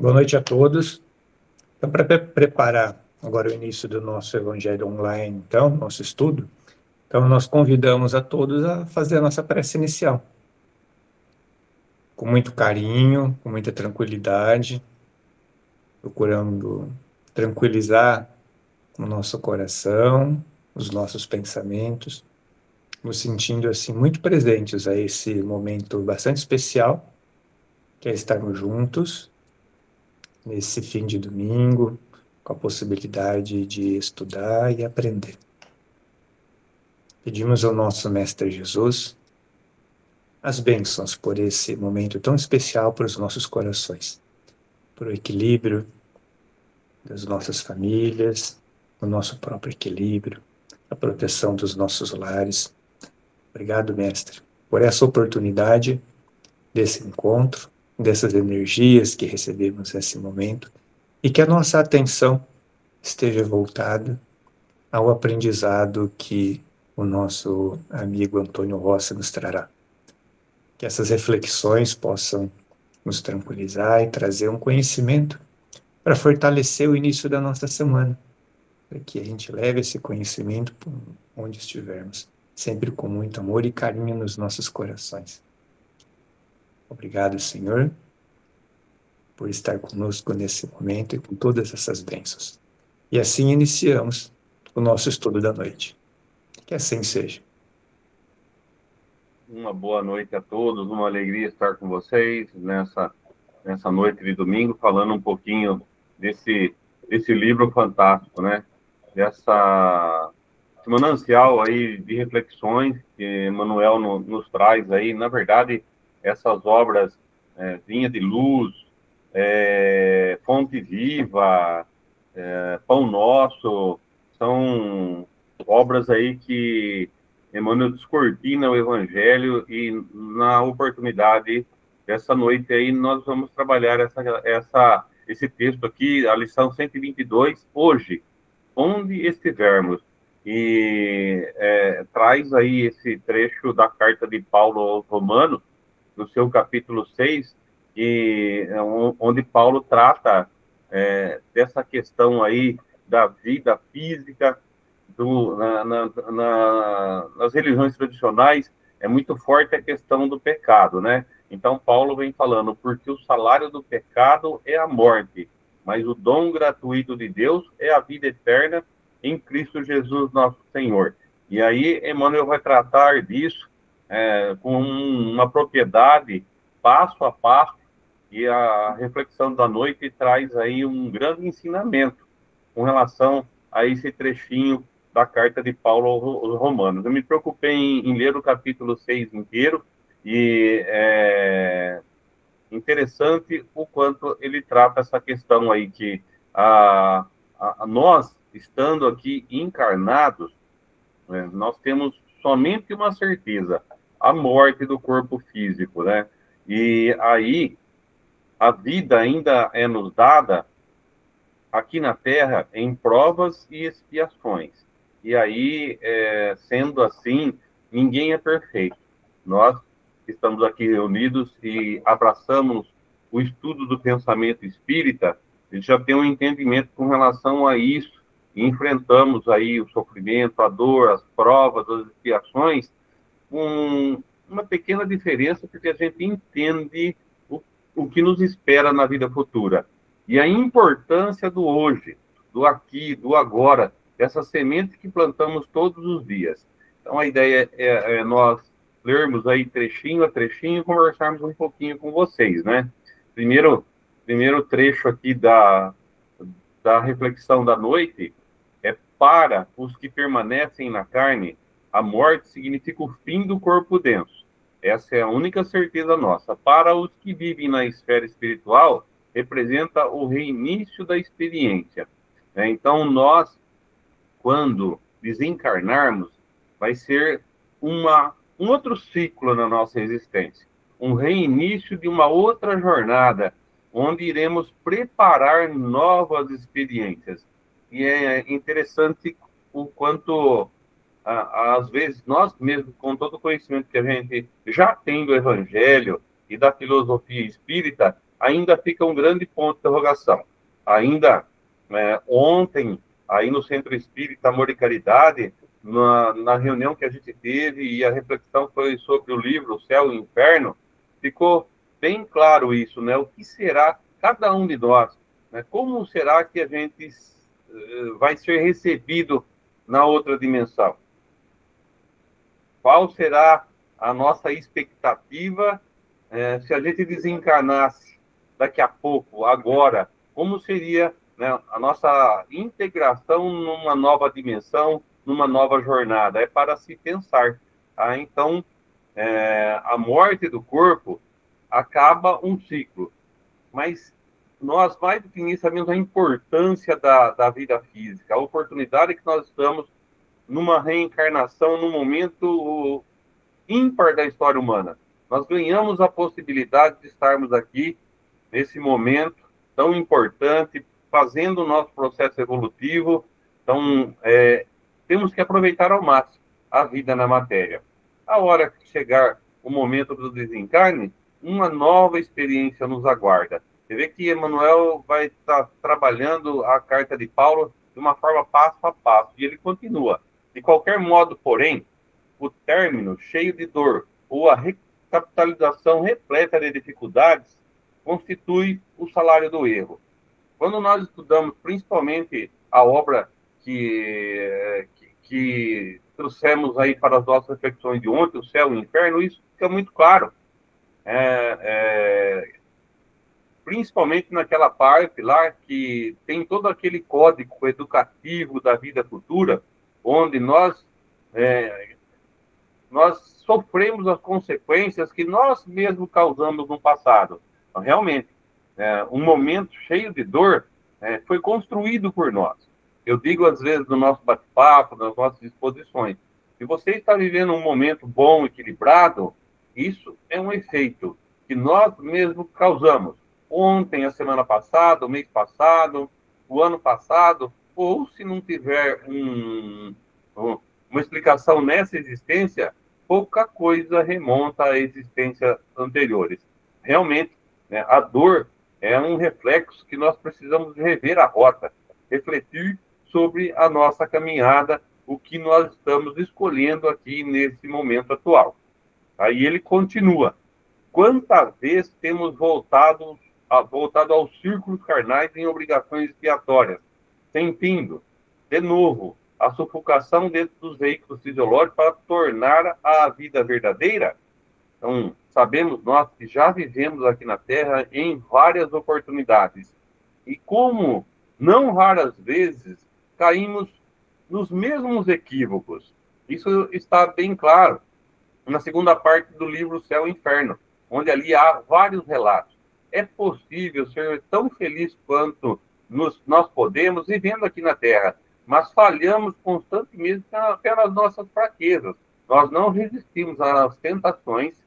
Boa noite a todos. Então, para preparar agora o início do nosso Evangelho Online, então, nosso estudo, então nós convidamos a todos a fazer a nossa prece inicial. Com muito carinho, com muita tranquilidade, procurando tranquilizar o nosso coração, os nossos pensamentos, nos sentindo assim muito presentes a esse momento bastante especial, que é estarmos juntos nesse fim de domingo, com a possibilidade de estudar e aprender. Pedimos ao nosso Mestre Jesus as bênçãos por esse momento tão especial para os nossos corações, por o equilíbrio das nossas famílias, o nosso próprio equilíbrio, a proteção dos nossos lares. Obrigado, Mestre, por essa oportunidade desse encontro, dessas energias que recebemos nesse momento, e que a nossa atenção esteja voltada ao aprendizado que o nosso amigo Antônio Rossi nos trará. Que essas reflexões possam nos tranquilizar e trazer um conhecimento para fortalecer o início da nossa semana, para que a gente leve esse conhecimento por onde estivermos, sempre com muito amor e carinho nos nossos corações. Obrigado, Senhor, por estar conosco nesse momento e com todas essas bênçãos. E assim iniciamos o nosso estudo da noite. Que assim seja. Uma boa noite a todos, uma alegria estar com vocês nessa noite de domingo, falando um pouquinho desse livro fantástico, né? Esse manancial aí de reflexões que Emmanuel nos traz aí. Na verdade, essas obras, Vinha de Luz, Fonte Viva, Pão Nosso, são obras aí que Emmanuel descortina o Evangelho, e na oportunidade dessa noite aí nós vamos trabalhar esse texto aqui, a lição 122, hoje, onde estivermos, e traz aí esse trecho da carta de Paulo aos Romanos, no seu capítulo 6, onde Paulo trata dessa questão aí da vida física. Nas religiões tradicionais é muito forte a questão do pecado, né? Então Paulo vem falando, porque o salário do pecado é a morte, mas o dom gratuito de Deus é a vida eterna em Cristo Jesus nosso Senhor. E aí Emmanuel vai tratar disso com uma propriedade, passo a passo, e a reflexão da noite traz aí um grande ensinamento com relação a esse trechinho da carta de Paulo aos Romanos. Eu me preocupei em ler o capítulo 6 inteiro, e é interessante o quanto ele trata essa questão aí, que nós, estando aqui encarnados, né, nós temos somente uma certeza: a morte do corpo físico, né? E aí a vida ainda é nos dada aqui na Terra em provas e expiações. E aí, sendo assim, ninguém é perfeito. Nós estamos aqui reunidos e abraçamos o estudo do pensamento espírita, a gente já tem um entendimento com relação a isso, e enfrentamos aí o sofrimento, a dor, as provas, as expiações, com uma pequena diferença, porque a gente entende o que nos espera na vida futura. E a importância do hoje, do aqui, do agora, dessa semente que plantamos todos os dias. Então, a ideia é nós lermos aí trechinho a trechinho e conversarmos um pouquinho com vocês, né? Primeiro trecho aqui da reflexão da noite é: para os que permanecem na carne, a morte significa o fim do corpo denso. Essa é a única certeza nossa. Para os que vivem na esfera espiritual, representa o reinício da experiência. Então, nós, quando desencarnarmos, vai ser um outro ciclo na nossa existência, um reinício de uma outra jornada, onde iremos preparar novas experiências. E é interessante o quanto, às vezes, nós mesmos, com todo o conhecimento que a gente já tem do Evangelho e da filosofia espírita, ainda fica um grande ponto de interrogação. Ainda ontem, aí no Centro Espírita Amor e Caridade, na reunião que a gente teve, e a reflexão foi sobre o livro O Céu e o Inferno, ficou bem claro isso, né? O que será cada um de nós, né? Como será que a gente vai ser recebido na outra dimensão? Qual será a nossa expectativa se a gente desencarnasse daqui a pouco, agora? Como seria, né, a nossa integração numa nova dimensão, numa nova jornada? É para se pensar. Tá? Então, a morte do corpo acaba um ciclo, mas nós, mais do que isso, sabemos a importância da vida física, a oportunidade que nós estamos numa reencarnação, num momento ímpar da história humana. Nós ganhamos a possibilidade de estarmos aqui, nesse momento tão importante, fazendo o nosso processo evolutivo. Então, temos que aproveitar ao máximo a vida na matéria. A hora que chegar o momento do desencarne, uma nova experiência nos aguarda. Você vê que Emmanuel vai estar trabalhando a carta de Paulo de uma forma passo a passo, e ele continua. De qualquer modo, porém, o término cheio de dor ou a recapitalização repleta de dificuldades constitui o salário do erro. Quando nós estudamos principalmente a obra que trouxemos aí para as nossas reflexões de ontem, O Céu e o Inferno, isso fica muito claro. Principalmente naquela parte lá que tem todo aquele código educativo da vida futura, onde nós sofremos as consequências que nós mesmos causamos no passado. Então, realmente, um momento cheio de dor foi construído por nós. Eu digo, às vezes, no nosso bate-papo, nas nossas exposições, se você está vivendo um momento bom, equilibrado, isso é um efeito que nós mesmos causamos. Ontem, a semana passada, o mês passado, o ano passado, ou se não tiver uma explicação nessa existência, pouca coisa remonta a existências anteriores. Realmente, né, a dor é um reflexo que nós precisamos rever a rota, refletir sobre a nossa caminhada, o que nós estamos escolhendo aqui nesse momento atual. Aí ele continua. Quantas vezes temos voltado aos círculos carnais em obrigações expiatórias, sentindo, de novo, a sufocação dentro dos veículos fisiológicos para tornar a vida verdadeira? Então, sabemos nós que já vivemos aqui na Terra em várias oportunidades. E como, não raras vezes, caímos nos mesmos equívocos. Isso está bem claro na segunda parte do livro Céu e Inferno, onde ali há vários relatos. É possível ser tão feliz quanto nós podemos vivendo aqui na Terra, mas falhamos constantemente pelas nossas fraquezas. Nós não resistimos às tentações,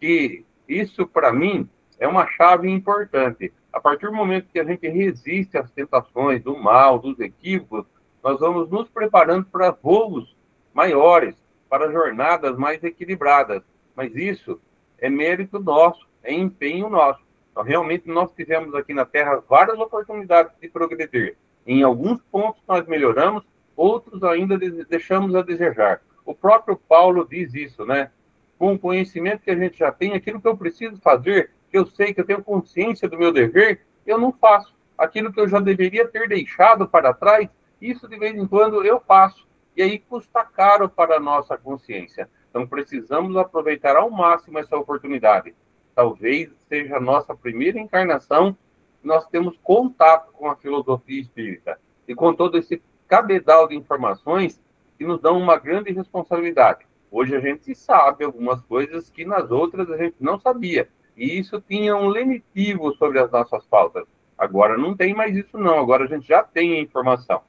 que isso, para mim, é uma chave importante. A partir do momento que a gente resiste às tentações do mal, dos equívocos, nós vamos nos preparando para voos maiores, para jornadas mais equilibradas. Mas isso é mérito nosso, é empenho nosso. Então, realmente, nós tivemos aqui na Terra várias oportunidades de progredir. Em alguns pontos nós melhoramos, outros ainda deixamos a desejar. O próprio Paulo diz isso, né? Com o conhecimento que a gente já tem, aquilo que eu preciso fazer, que eu sei que eu tenho consciência do meu dever, eu não faço. Aquilo que eu já deveria ter deixado para trás, isso de vez em quando eu faço. E aí custa caro para a nossa consciência. Então precisamos aproveitar ao máximo essa oportunidade. Talvez seja a nossa primeira encarnação, nós temos contato com a filosofia espírita e com todo esse cabedal de informações que nos dão uma grande responsabilidade. Hoje a gente sabe algumas coisas que nas outras a gente não sabia. E isso tinha um lenitivo sobre as nossas faltas. Agora não tem mais isso não, agora a gente já tem a informação.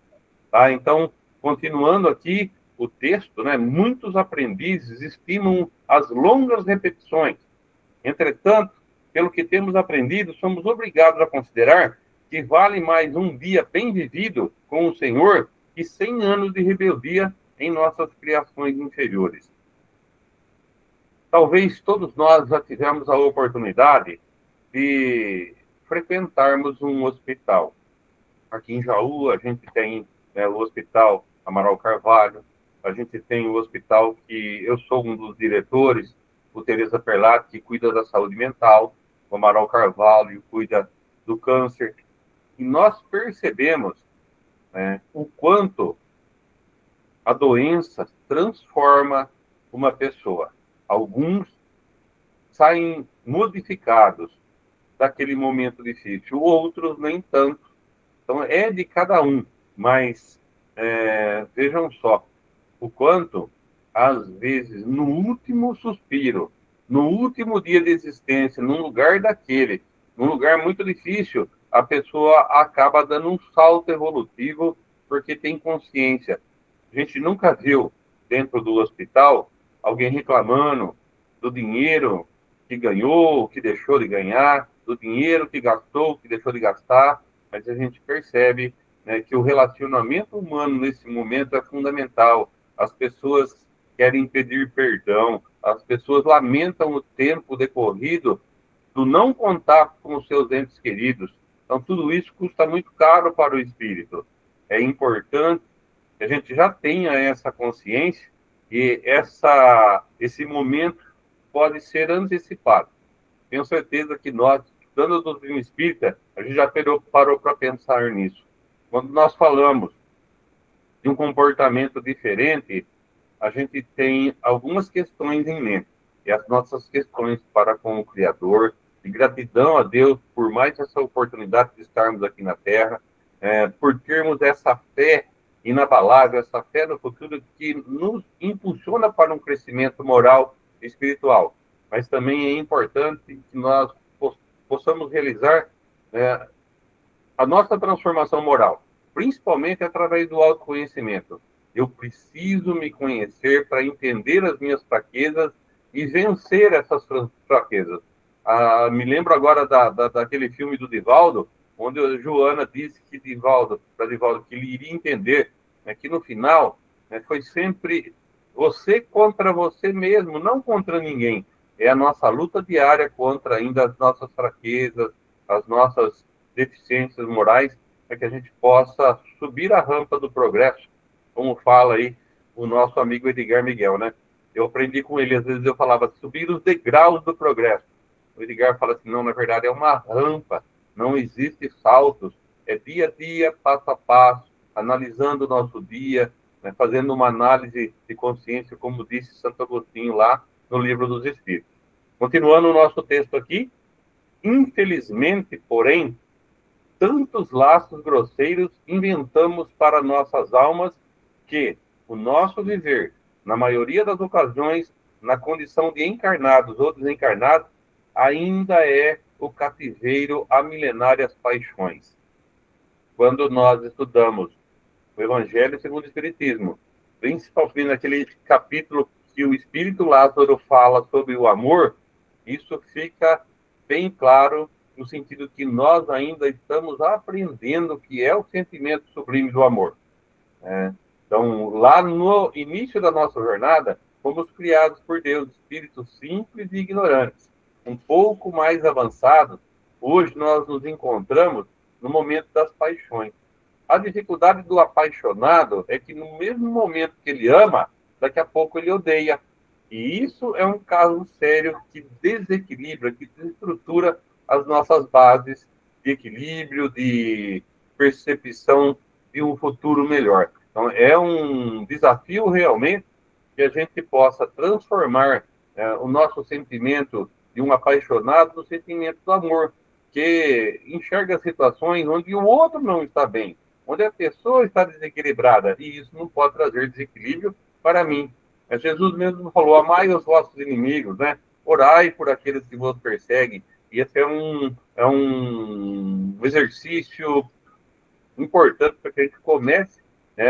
Tá? Então, continuando aqui o texto, né, muitos aprendizes estimam as longas repetições. Entretanto, pelo que temos aprendido, somos obrigados a considerar que vale mais um dia bem vivido com o Senhor que 100 anos de rebeldia em nossas criações inferiores. Talvez todos nós já tivemos a oportunidade de frequentarmos um hospital. Aqui em Jaú, a gente tem, né, o Hospital Amaral Carvalho, a gente tem o hospital que eu sou um dos diretores, o Teresa Perlat, que cuida da saúde mental, o Amaral Carvalho cuida do câncer. E nós percebemos, né, o quanto a doença transforma uma pessoa. Alguns saem modificados daquele momento difícil, outros nem tanto. Então, é de cada um, mas vejam só, o quanto, às vezes, no último suspiro, no último dia de existência, num lugar daquele, num lugar muito difícil, a pessoa acaba dando um salto evolutivo porque tem consciência. A gente nunca viu, dentro do hospital, alguém reclamando do dinheiro que ganhou, que deixou de ganhar, do dinheiro que gastou, que deixou de gastar, mas a gente percebe, né, que o relacionamento humano nesse momento é fundamental. As pessoas querem pedir perdão, as pessoas lamentam o tempo decorrido do não contato com os seus entes queridos. Então, tudo isso custa muito caro para o espírito. É importante que a gente já tenha essa consciência e esse momento pode ser antecipado. Tenho certeza que nós, estudando a doutrina espírita, a gente já parou para pensar nisso. Quando nós falamos de um comportamento diferente, a gente tem algumas questões em mente. E as nossas questões para com o Criador, de gratidão a Deus por mais essa oportunidade de estarmos aqui na Terra, por termos essa fé inabalável, essa fé no futuro que nos impulsiona para um crescimento moral e espiritual. Mas também é importante que nós possamos realizar a nossa transformação moral, principalmente através do autoconhecimento. Eu preciso me conhecer para entender as minhas fraquezas e vencer essas fraquezas. Me lembro agora daquele filme do Divaldo, onde a Joana disse que para Divaldo que ele iria entender, né, que no final, né, foi sempre você contra você mesmo, não contra ninguém. É a nossa luta diária contra ainda as nossas fraquezas, as nossas deficiências morais, para que a gente possa subir a rampa do progresso, como fala aí o nosso amigo Edgar Miguel, né? Eu aprendi com ele, às vezes eu falava, subir os degraus do progresso. O Edgar fala assim, não, na verdade é uma rampa, não existe saltos, é dia a dia, passo a passo, analisando o nosso dia, né, fazendo uma análise de consciência, como disse Santo Agostinho lá no Livro dos Espíritos. Continuando o nosso texto aqui, infelizmente, porém, tantos laços grosseiros inventamos para nossas almas que o nosso viver, na maioria das ocasiões, na condição de encarnados ou desencarnados, ainda é o cativeiro a milenárias paixões. Quando nós estudamos o Evangelho segundo o Espiritismo, principalmente naquele capítulo que o Espírito Lázaro fala sobre o amor, isso fica bem claro no sentido que nós ainda estamos aprendendo o que é o sentimento sublime do amor. Então, lá no início da nossa jornada, fomos criados por Deus, espíritos simples e ignorantes. Um pouco mais avançados, hoje nós nos encontramos no momento das paixões. A dificuldade do apaixonado é que no mesmo momento que ele ama, daqui a pouco ele odeia. E isso é um caso sério que desequilibra, que desestrutura as nossas bases de equilíbrio, de percepção de um futuro melhor. Então, é um desafio realmente que a gente possa transformar o nosso sentimento de um apaixonado no sentimento do amor, que enxerga situações onde o outro não está bem, onde a pessoa está desequilibrada, e isso não pode trazer desequilíbrio para mim. Jesus mesmo falou, amai os vossos inimigos, né? Orai por aqueles que vos perseguem. E esse é um exercício importante para que a gente comece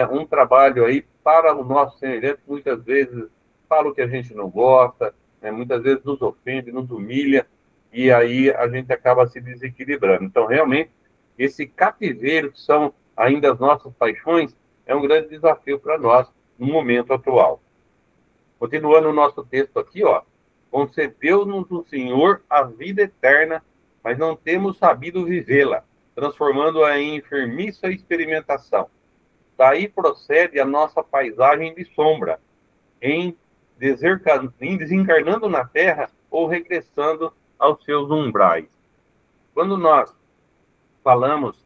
um trabalho aí para o nosso semelhante. Muitas vezes fala o que a gente não gosta, muitas vezes nos ofende, nos humilha, e aí a gente acaba se desequilibrando. Então, realmente, esse cativeiro que são ainda as nossas paixões é um grande desafio para nós no momento atual. Continuando o nosso texto aqui, ó, concedeu-nos o Senhor a vida eterna mas não temos sabido vivê-la, transformando-a em enfermiça experimentação. Daí procede a nossa paisagem de sombra, em desencarnando na Terra ou regressando aos seus umbrais. Quando nós falamos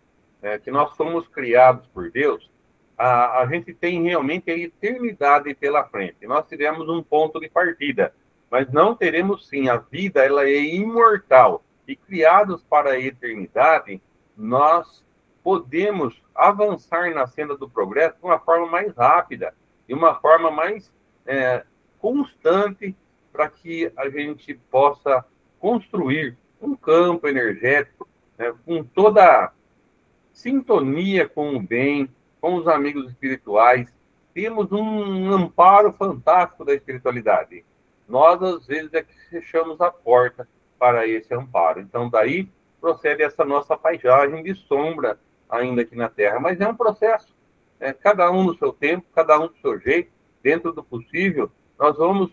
que nós somos criados por Deus, a gente tem realmente a eternidade pela frente. Nós teremos um ponto de partida, mas não teremos sim. A vida, ela é imortal. E criados para a eternidade, nós podemos avançar na senda do progresso de uma forma mais rápida, de uma forma mais constante, para que a gente possa construir um campo energético com toda sintonia com o bem, com os amigos espirituais. Temos um amparo fantástico da espiritualidade. Nós, às vezes, é que fechamos a porta para esse amparo. Então, daí procede essa nossa paisagem de sombra ainda aqui na Terra. Mas é um processo, cada um no seu tempo, cada um do seu jeito, dentro do possível, nós vamos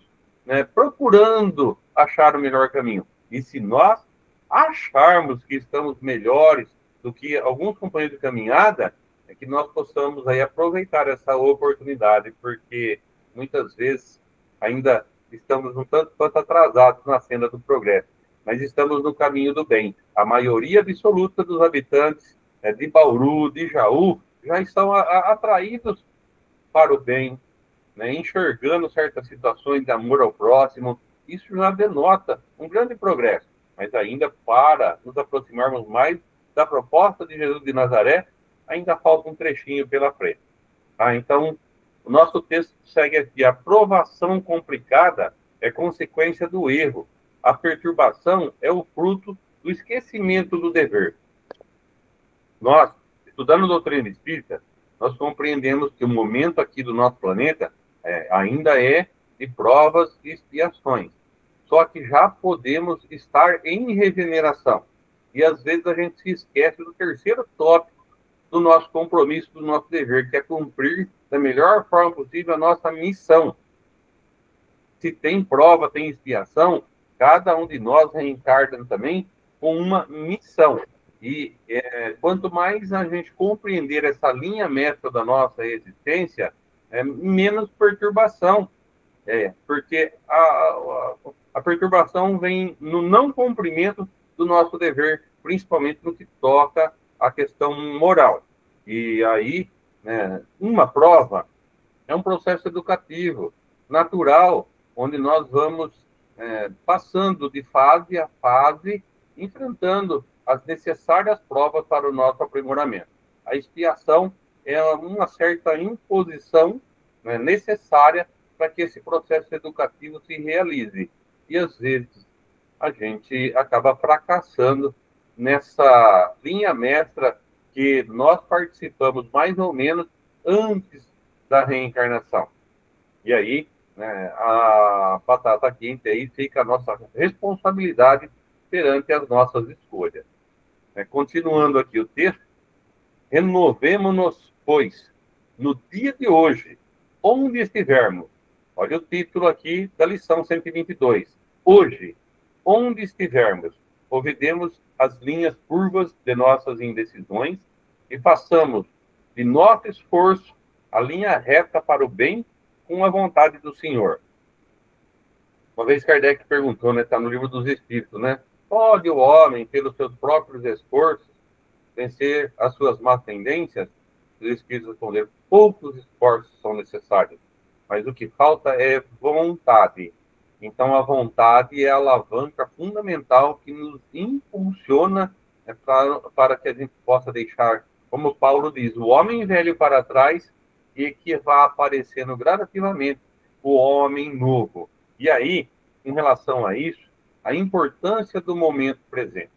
procurando achar o melhor caminho. E se nós acharmos que estamos melhores do que alguns companheiros de caminhada, é que nós possamos aí aproveitar essa oportunidade, porque muitas vezes ainda estamos um tanto quanto atrasados na senda do progresso, mas estamos no caminho do bem. A maioria absoluta dos habitantes de Bauru, de Jaú, já estão atraídos para o bem, enxergando certas situações de amor ao próximo. Isso já denota um grande progresso, mas ainda para nos aproximarmos mais da proposta de Jesus de Nazaré, ainda falta um trechinho pela frente. Então, o nosso texto segue aqui: a provação complicada é consequência do erro. A perturbação é o fruto do esquecimento do dever. Nós, estudando doutrina espírita, nós compreendemos que o momento aqui do nosso planeta ainda é de provas e expiações. Só que já podemos estar em regeneração. E às vezes a gente se esquece do terceiro tópico do nosso compromisso, do nosso dever, que é cumprir da melhor forma possível a nossa missão. Se tem prova, tem expiação, cada um de nós reencarna também com uma missão. E quanto mais a gente compreender essa linha mestra da nossa existência, menos perturbação. Porque a perturbação vem no não cumprimento do nosso dever, principalmente no que toca à questão moral. E aí, uma prova é um processo educativo, natural, onde nós vamos passando de fase a fase, enfrentando as necessárias provas para o nosso aprimoramento. A expiação é uma certa imposição necessária para que esse processo educativo se realize. E, às vezes, a gente acaba fracassando nessa linha mestra que nós participamos mais ou menos antes da reencarnação. E aí, a batata quente aí fica a nossa responsabilidade perante as nossas escolhas. Continuando aqui o texto: renovemo-nos, pois, no dia de hoje, onde estivermos. Olha o título aqui da lição 122. Hoje, onde estivermos, ouvidemos as linhas curvas de nossas indecisões e façamos de nosso esforço a linha reta para o bem com a vontade do Senhor. Uma vez Kardec perguntou, está no Livro dos Espíritos, pode o homem, pelos seus próprios esforços, vencer as suas más tendências? Os Espíritos responderam: poucos esforços são necessários, mas o que falta é vontade. Então, a vontade é a alavanca fundamental que nos impulsiona para que a gente possa deixar, como Paulo diz, o homem velho para trás e que vá aparecendo gradativamente o homem novo. E aí, em relação a isso, a importância do momento presente.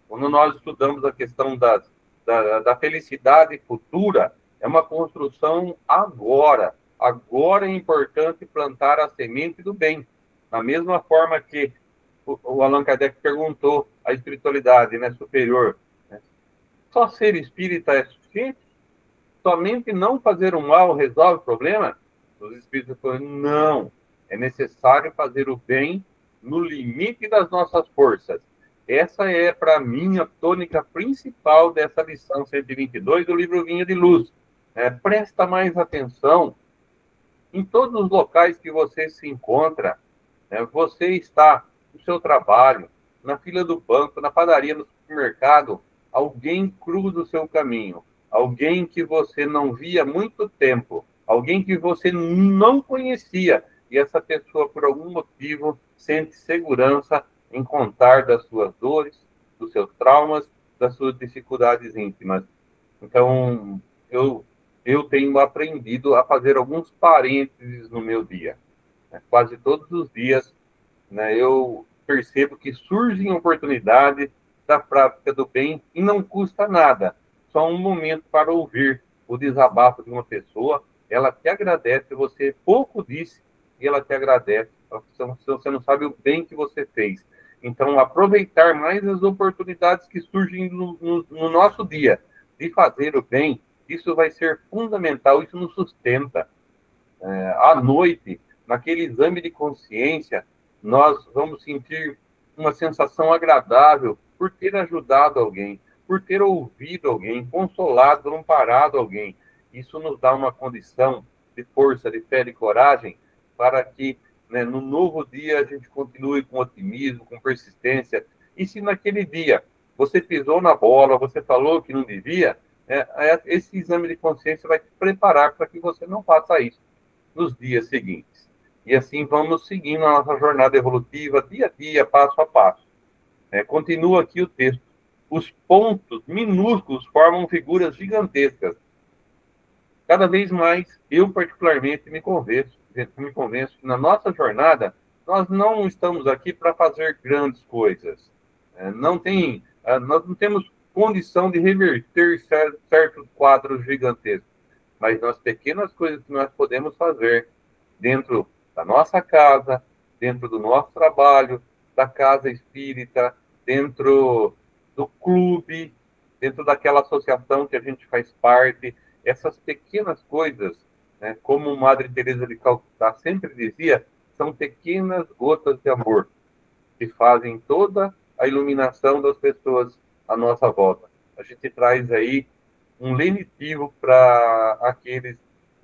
Quando nós estudamos a questão da felicidade futura, é uma construção agora. Agora é importante plantar a semente do bem. Da mesma forma que o Allan Kardec perguntou à espiritualidade superior, só ser espírita é suficiente? Somente não fazer o mal resolve o problema? Os espíritos falaram: não, é necessário fazer o bem no limite das nossas forças. Essa é, para mim, a tônica principal dessa lição 122 do livro Vinha de Luz. Presta mais atenção em todos os locais que você se encontra. Você está no seu trabalho, na fila do banco, na padaria, no supermercado, alguém cruza o seu caminho, alguém que você não via há muito tempo, alguém que você não conhecia, e essa pessoa, por algum motivo, sente segurança em contar das suas dores, dos seus traumas, das suas dificuldades íntimas. Então, eu tenho aprendido a fazer alguns parênteses no meu dia. Quase todos os dias, né, eu percebo que surgem oportunidades da prática do bem e não custa nada. Só um momento para ouvir o desabafo de uma pessoa, ela te agradece, você pouco disse e ela te agradece. Você não sabe o bem que você fez. Então, aproveitar mais as oportunidades que surgem no nosso dia de fazer o bem, isso vai ser fundamental, isso nos sustenta. À noite, naquele exame de consciência, nós vamos sentir uma sensação agradável por ter ajudado alguém, por ter ouvido alguém, consolado, amparado alguém. Isso nos dá uma condição de força, de fé, de coragem, para que, né, no novo dia a gente continue com otimismo, com persistência. E se naquele dia você pisou na bola, você falou que não devia, esse exame de consciência vai te preparar para que você não faça isso nos dias seguintes. E assim vamos seguindo a nossa jornada evolutiva, dia a dia, passo a passo. Continua aqui o texto. Os pontos minúsculos formam figuras gigantescas. Cada vez mais, eu particularmente me convenço que na nossa jornada, nós não estamos aqui para fazer grandes coisas. Nós não temos condição de reverter certos quadros gigantescos, mas nas pequenas coisas que nós podemos fazer dentro da nossa casa, dentro do nosso trabalho, da casa espírita, dentro do clube, dentro daquela associação que a gente faz parte, essas pequenas coisas, né, como Madre Teresa de Calcutá sempre dizia, são pequenas gotas de amor que fazem toda a iluminação das pessoas à nossa volta. A gente traz aí um lenitivo para aqueles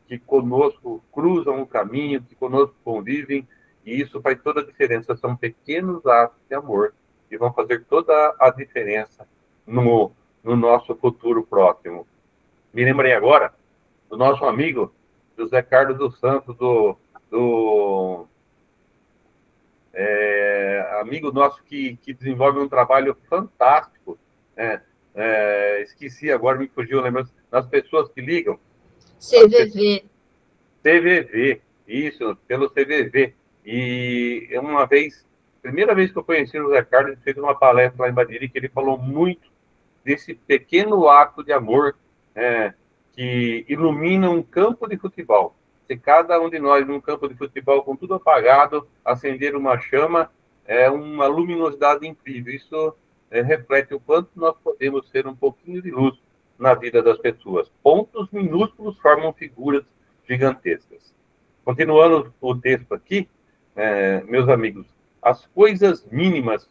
que conosco cruzam o caminho, que conosco convivem, e isso faz toda a diferença. São pequenos atos de amor que vão fazer toda a diferença no nosso futuro próximo. Me lembrei agora do nosso amigo José Carlos dos Santos, amigo nosso que desenvolve um trabalho fantástico. Esqueci agora, me fugiu a lembrança, das pessoas que ligam. CVV. CVV, isso, pelo CVV. E primeira vez que eu conheci o José Carlos, ele fez uma palestra lá em Badiri, que ele falou muito desse pequeno ato de amor que ilumina um campo de futebol. Se cada um de nós, num campo de futebol com tudo apagado, acender uma chama, é uma luminosidade incrível. Isso reflete o quanto nós podemos ser um pouquinho de luz na vida das pessoas. Pontos minúsculos formam figuras gigantescas. Continuando o texto aqui, meus amigos, as coisas mínimas,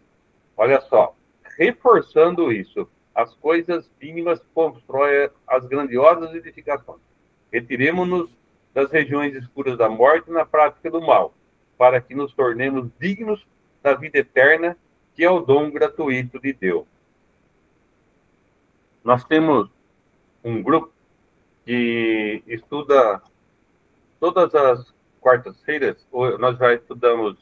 olha só, reforçando isso, as coisas mínimas constroem as grandiosas edificações. Retiremo-nos das regiões escuras da morte na prática do mal, para que nos tornemos dignos da vida eterna, que é o dom gratuito de Deus. Nós temos um grupo que estuda todas as quartas-feiras. Nós já estudamos,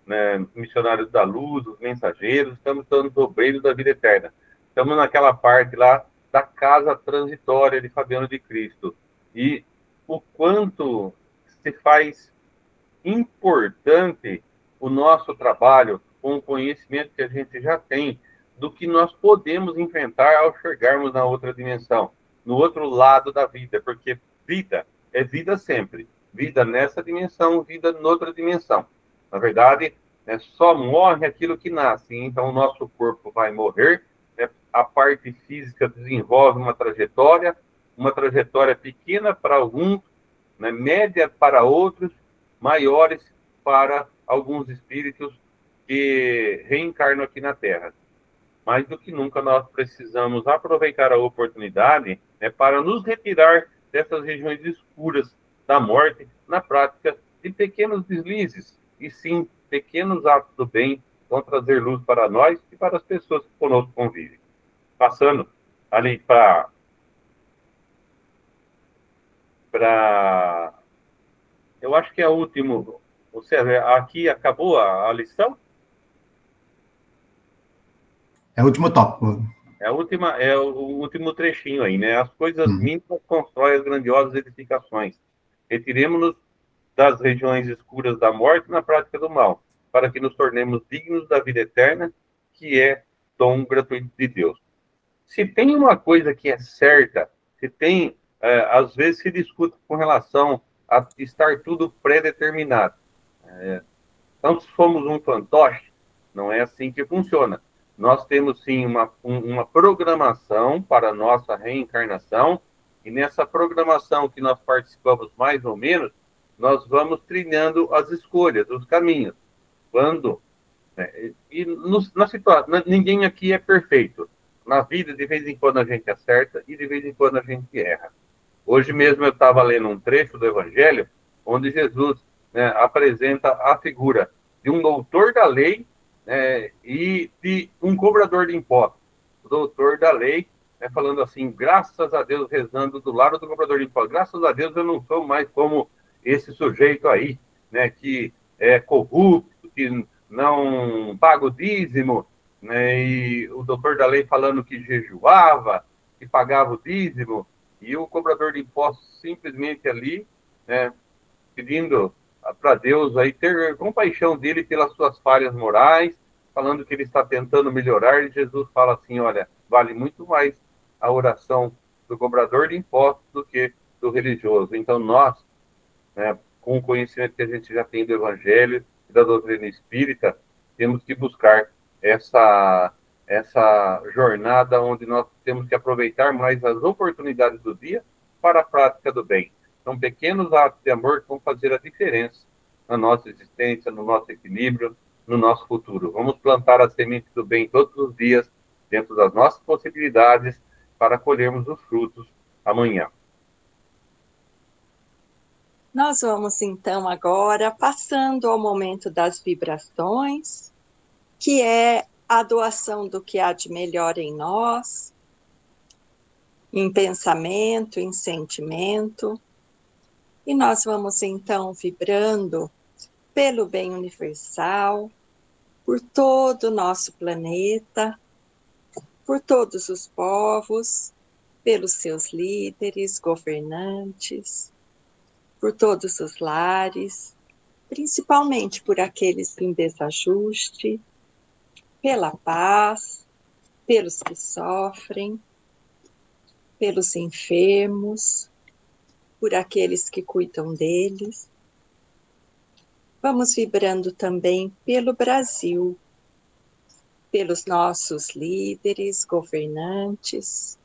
né, Missionários da Luz, os Mensageiros, estamos estudando Obreiros da Vida Eterna. Estamos naquela parte lá da casa transitória de Fabiano de Cristo. E o quanto se faz importante o nosso trabalho com o conhecimento que a gente já tem do que nós podemos enfrentar ao chegarmos na outra dimensão, no outro lado da vida, porque vida é vida sempre. Vida nessa dimensão, vida noutra dimensão. Na verdade, só morre aquilo que nasce. Então, o nosso corpo vai morrer, a parte física desenvolve uma trajetória pequena para alguns, média para outros, maiores para alguns espíritos que reencarnam aqui na Terra. mais do que nunca nós precisamos aproveitar a oportunidade, né, para nos retirar dessas regiões escuras da morte na prática de pequenos deslizes, e sim, pequenos atos do bem vão trazer luz para nós e para as pessoas que conosco convivem. Passando ali para eu acho que é o último. Você aqui acabou a lição? É o último tópico. É o último trechinho aí, né? As coisas mínimas constroem as grandiosas edificações. Retiremos-nos das regiões escuras da morte na prática do mal, para que nos tornemos dignos da vida eterna, que é dom gratuito de Deus. Se tem uma coisa que é certa, se tem, às vezes se discute com relação a estar tudo pré-determinado. Então, se somos um fantoche, não é assim que funciona. Nós temos, sim, uma programação para a nossa reencarnação, e nessa programação que nós participamos mais ou menos, nós vamos trilhando as escolhas, os caminhos. Quando... e na situação, ninguém aqui é perfeito. Na vida, de vez em quando a gente acerta e de vez em quando a gente erra. Hoje mesmo eu estava lendo um trecho do Evangelho onde Jesus, né, apresenta a figura de um doutor da lei, e de um cobrador de impostos. O doutor da lei, né, falando assim, graças a Deus, rezando do lado do cobrador de impostos, graças a Deus eu não sou mais como esse sujeito aí, né, que é corrupto, que não paga o dízimo, né, e o doutor da lei falando que jejuava, que pagava o dízimo, e o cobrador de impostos simplesmente ali, né, pedindo para Deus aí ter compaixão dele pelas suas falhas morais, falando que ele está tentando melhorar, e Jesus fala assim, olha, vale muito mais a oração do cobrador de impostos do que do religioso. Então nós, né, com o conhecimento que a gente já tem do Evangelho e da doutrina espírita, temos que buscar essa jornada onde nós temos que aproveitar mais as oportunidades do dia para a prática do bem. São pequenos atos de amor que vão fazer a diferença na nossa existência, no nosso equilíbrio, no nosso futuro. Vamos plantar a semente do bem todos os dias, dentro das nossas possibilidades, para colhermos os frutos amanhã. Nós vamos, então, agora passando ao momento das vibrações, que é a doação do que há de melhor em nós, em pensamento, em sentimento. E nós vamos, então, vibrando pelo bem universal, por todo o nosso planeta, por todos os povos, pelos seus líderes, governantes, por todos os lares, principalmente por aqueles em desajuste, pela paz, pelos que sofrem, pelos enfermos, por aqueles que cuidam deles. Vamos vibrando também pelo Brasil, pelos nossos líderes, governantes,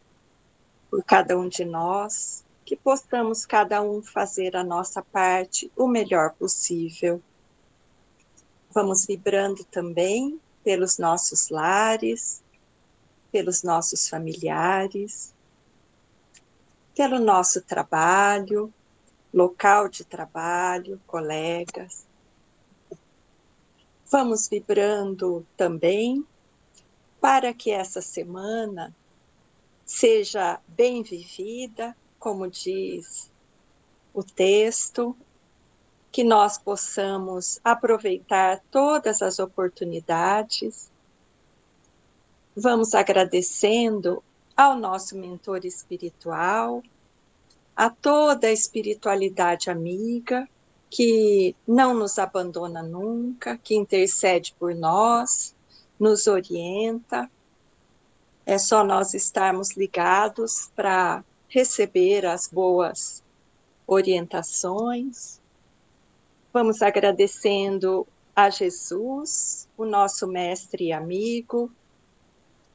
por cada um de nós, que possamos cada um fazer a nossa parte o melhor possível. Vamos vibrando também pelos nossos lares, pelos nossos familiares, pelo nosso trabalho, local de trabalho, colegas. Vamos vibrando também para que essa semana seja bem vivida, como diz o texto, que nós possamos aproveitar todas as oportunidades. Vamos agradecendo ao nosso mentor espiritual, a toda a espiritualidade amiga, que não nos abandona nunca, que intercede por nós, nos orienta. É só nós estarmos ligados para receber as boas orientações. Vamos agradecendo a Jesus, o nosso mestre e amigo,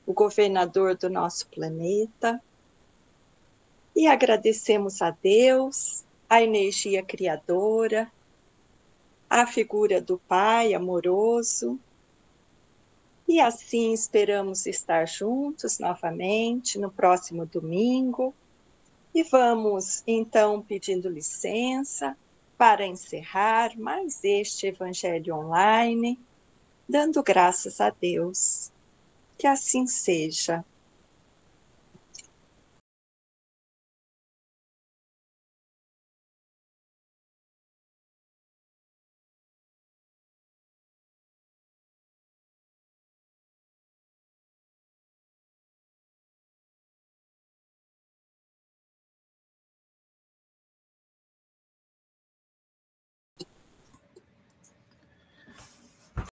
o governador do nosso planeta, e agradecemos a Deus, a energia criadora, a figura do Pai amoroso, E assim esperamos estar juntos novamente no próximo domingo. E vamos, então, pedindo licença para encerrar mais este Evangelho Online, dando graças a Deus. Que assim seja.